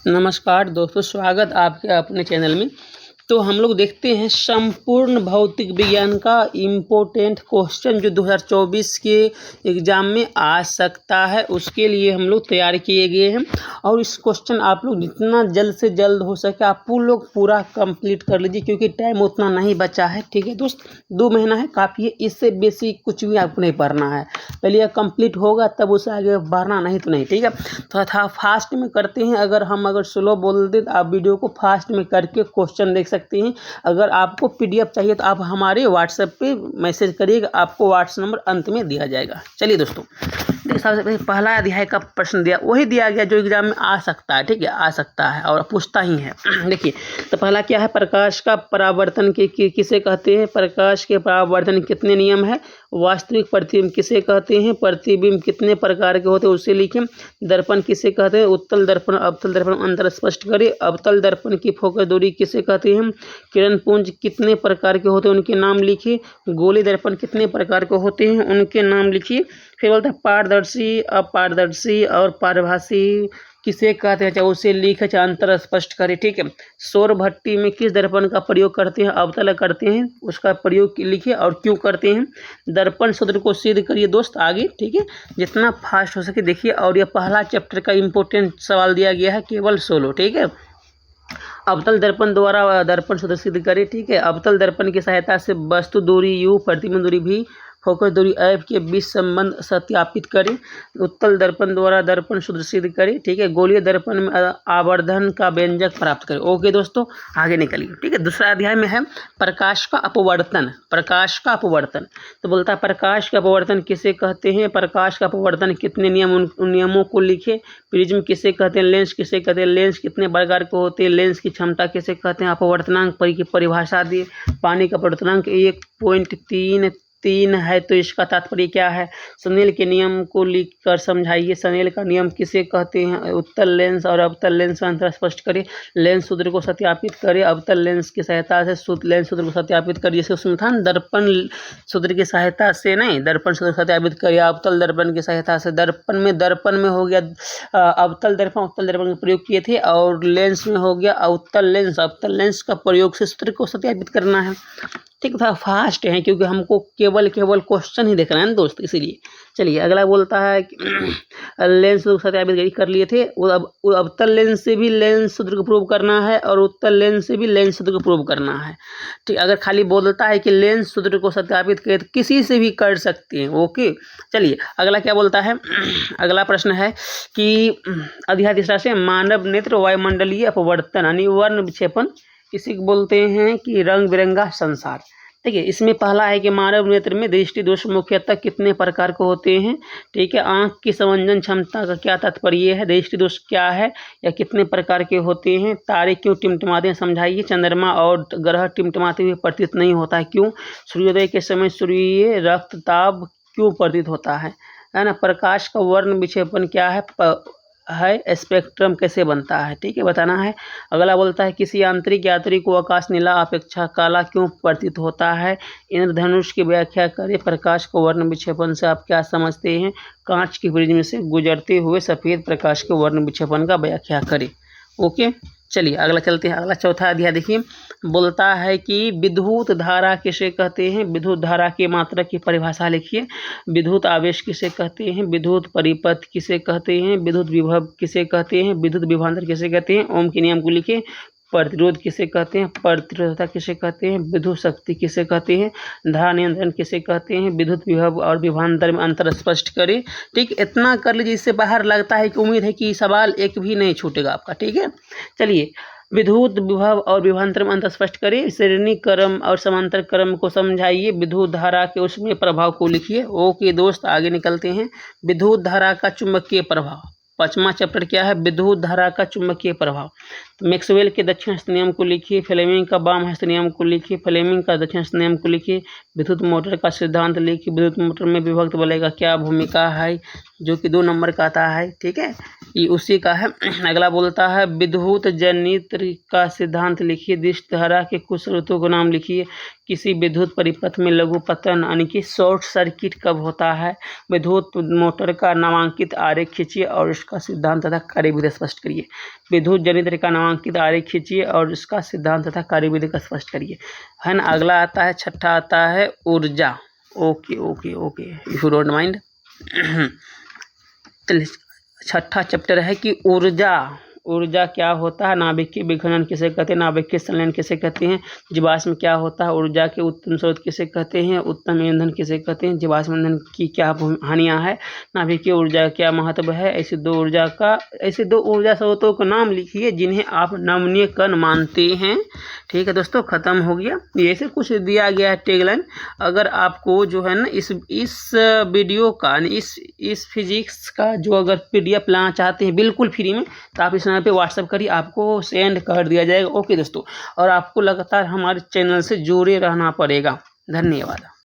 नमस्कार दोस्तों, स्वागत आपके अपने चैनल में। तो हम लोग देखते हैं संपूर्ण भौतिक विज्ञान का इम्पोर्टेंट क्वेश्चन जो 2024 के एग्ज़ाम में आ सकता है, उसके लिए हम लोग तैयार किए गए हैं। और इस क्वेश्चन आप लोग जितना जल्द से जल्द हो सके आप लोग पूरा कंप्लीट कर लीजिए, क्योंकि टाइम उतना नहीं बचा है। ठीक है दोस्त, 2 महीना है, काफ़ी है। इससे बेसी कुछ भी आपको नहीं पढ़ना है। पहले यह कंप्लीट होगा तब उसे आगे बढ़ना, नहीं तो नहीं। ठीक है, थोड़ा फास्ट में करते हैं। अगर स्लो बोल दे तो आप वीडियो को फास्ट में करके क्वेश्चन देख सकते हैं। अगर आपको पीडीएफ चाहिए तो आप हमारे व्हाट्सएप पे मैसेज करिएगा, आपको व्हाट्सएप नंबर अंत में दिया जाएगा। चलिए दोस्तों, सबसे पहले पहला अध्याय का प्रश्न दिया, वही दिया गया जो एग्जाम में आ सकता है। ठीक है, आ सकता है और पूछता ही है। देखिए, तो पहला क्या है, प्रकाश का परावर्तन किसे कहते हैं? प्रकाश के परावर्तन कितने नियम है? वास्तविक प्रतिबिंब किसे कहते हैं? प्रतिबिंब कितने प्रकार के होते हैं उसे लिखें। दर्पण किसे कहते हैं? उत्तल दर्पण, अवतल दर्पण, अंतर स्पष्ट करें। अवतल दर्पण की फोकस दूरी किसे कहते हैं? किरण पुंज कितने प्रकार के होते हैं उनके नाम लिखिए। गोली दर्पण कितने प्रकार के होते हैं उनके नाम लिखिए। फिर बोलते हैं पारदर्शी, अपारदर्शी और पारभासी किसे कहते हैं, चाहे उसे लिखे चाहे अंतर स्पष्ट करें। ठीक है, सौर भट्टी में किस दर्पण का प्रयोग करते हैं? अवतल करते हैं, उसका प्रयोग लिखिए और क्यों करते हैं। दर्पण सूत्र को सिद्ध करिए दोस्त आगे। ठीक है, जितना फास्ट हो सके देखिए। और यह पहला चैप्टर का इम्पोर्टेंट सवाल दिया गया है, केवल 16। ठीक है, अवतल दर्पण द्वारा दर्पण सूत्र सिद्ध करें। ठीक है, अवतल दर्पण की सहायता से वस्तु दूरी u, प्रतिबिंब दूरी v, फोकस दूरी f के बीच संबंध सत्यापित करें। उत्तल दर्पण द्वारा दर्पण सूत्र सिद्ध करें। ठीक है, गोलीय दर्पण में आवर्धन का व्यंजक प्राप्त करें। ओके दोस्तों, आगे निकलिए। ठीक है, दूसरा अध्याय में है प्रकाश का अपवर्तन। प्रकाश का अपवर्तन, तो बोलता है प्रकाश का अपवर्तन किसे कहते हैं? प्रकाश का अपवर्तन कितने नियम, उन नियमों को लिखे। प्रिज्म किसे कहते हैं? लेंस किसे कहते हैं? लेंस कितने प्रकार के होते हैं? लेंस की क्षमता किसे कहते हैं? अपवर्तनांक की परिभाषा दिए। पानी का अपवर्तनांक 1.33 है, तो इसका तात्पर्य क्या है? स्नेल के नियम को लिखकर समझाइए। स्नेल का नियम किसे कहते हैं? उत्तल लेंस और अवतल लेंस का अंतर स्पष्ट करें। लेंस सूत्र को सत्यापित करें। अवतल लेंस की सहायता से लेंस सूत्र को सत्यापित करिए। जैसे उसमें था दर्पण सूत्र की सहायता से नहीं, दर्पण सूत्र सत्यापित करिए। अवतल दर्पण की सहायता से, दर्पण में हो गया अवतल दर्पण, उत्तल दर्पण का प्रयोग किए थे। और लेंस में हो गया अवतल लेंस, अवतल लेंस का प्रयोग से सूत्र को सत्यापित करना है। ठीक था, फास्ट है क्योंकि हमको केवल क्वेश्चन ही देखना है ना दोस्त, इसीलिए। चलिए अगला बोलता है कि लेंस सूत्र सत्यापित कर लिए थे। वो अवतल लेंस से भी लेंस सूत्र को प्रूव करना है और उत्तल लेंस से भी लेंस सूत्र को प्रूव करना है। ठीक, अगर खाली बोलता है कि लेंस सूत्र को सत्यापित करें तो किसी से भी कर सकते हैं। ओके, चलिए अगला क्या बोलता है। अगला प्रश्न है कि अध्याय तीसरा से मानव नेत्र वायुमंडलीय अपवर्तन यानी वर्ण विक्षेपण किसी को बोलते हैं कि रंग बिरंगा संसार। ठीक है, इसमें पहला है कि मानव नेत्र में दृष्टि दोष मुख्यतः कितने प्रकार के होते हैं। ठीक है, आंख की संवेदन क्षमता का क्या तात्पर्य है? दृष्टि दोष क्या है या कितने प्रकार के होते हैं? तारे क्यों टिमटिमाते हैं, समझाइए। चंद्रमा और ग्रह टिमटिमाते हुए प्रतीत नहीं होता है, क्यों? सूर्योदय के समय सूर्य रक्तताप क्यों प्रतीत होता है ना? प्रकाश का वर्ण विक्षेपण क्या है स्पेक्ट्रम कैसे बनता है? ठीक है, बताना है। अगला बोलता है किसी आंतरिक यात्री को आकाश नीला अपेक्षा काला क्यों प्रतीत होता है? इंद्रधनुष की व्याख्या करें। प्रकाश को वर्ण विक्षेपण से आप क्या समझते हैं? कांच की प्रिज्म से गुजरते हुए सफ़ेद प्रकाश के वर्ण विक्षेपण का व्याख्या करें। ओके, चलिए अगला चलते हैं। अगला चौथा अध्याय देखिए, बोलता है कि विद्युत धारा किसे कहते हैं? विद्युत धारा की मात्रा की परिभाषा लिखिए। विद्युत आवेश किसे कहते हैं? विद्युत परिपथ किसे कहते हैं? विद्युत विभव किसे कहते हैं? विद्युत विभवांतर किसे कहते हैं? ओम के नियम को लिखिए। प्रतिरोध किसे कहते हैं? प्रतिरोधकता किसे कहते हैं? विद्युत शक्ति किसे कहते हैं? धारा नियंत्रण किसे कहते हैं? विद्युत विभव और विभवांतर में अंतर स्पष्ट करें। ठीक, इतना कर लीजिए। इससे बाहर लगता है कि उम्मीद है कि सवाल एक भी नहीं छूटेगा आपका। ठीक है, चलिए विद्युत विभव और विभवांतर में अंतर स्पष्ट करें। श्रेणी क्रम और समांतर क्रम को समझाइए। विद्युत धारा के उसमें प्रभाव को लिखिए। ओके दोस्त, आगे निकलते हैं। विद्युत धारा का चुंबकीय प्रभाव, 5वां चैप्टर क्या है? विद्युत धारा का चुंबकीय प्रभाव। तो मैक्सवेल के दक्षिण हस्त नियम को लिखिए। फ्लेमिंग का वाम हस्त नियम को लिखिए। फ्लेमिंग का दक्षिण हस्त नियम को लिखिए। विद्युत मोटर का सिद्धांत लिखिए। विद्युत मोटर में विभक्त बल का क्या भूमिका है, जो कि 2 नंबर का आता है। ठीक है, ये उसी का है। अगला बोलता है विद्युत जनित्र का सिद्धांत लिखिए। दृष्ट धारा के कुछ स्रोतों को नाम लिखिए। किसी विद्युत परिपथ में लघु पतन यानी कि शॉर्ट सर्किट कब होता है? विद्युत मोटर का नामांकित आरेख खींचिए और उसका सिद्धांत तथा कार्यविधि स्पष्ट करिए। विद्युत जनित्र का नामांकित आरेख खींचिए और उसका सिद्धांत तथा कार्यविधि का स्पष्ट करिए, है ना। अगला आता है, छठा आता है ऊर्जा। Okay okay okay, if you don't mind. चलिए, छठा चैप्टर है कि ऊर्जा। ऊर्जा क्या होता है, नाभिकीय विखंडन किसे कहते हैं, नाभिकीय संलयन किसे कहते हैं, जीवाश्म क्या होता है, ऊर्जा के उत्तम स्रोत किसे कहते हैं, उत्तम ईंधन किसे कहते हैं, जीवाश्म ईंधन की क्या हानियां है, नाभिकीय ऊर्जा का क्या महत्व है। ऐसे दो ऊर्जा स्रोतों का नाम लिखिए जिन्हें आप नमनीय कण मानते हैं। ठीक है दोस्तों, खत्म हो गया। ये से कुछ दिया गया है टैगलाइन। अगर आपको जो है ना इस वीडियो का, इस फिजिक्स का जो अगर PDF लाना चाहते हैं बिल्कुल फ्री में, तो आप इस नंबर पे व्हाट्सअप करिए, आपको सेंड कर दिया जाएगा। ओके दोस्तों, और आपको लगातार हमारे चैनल से जुड़े रहना पड़ेगा। धन्यवाद।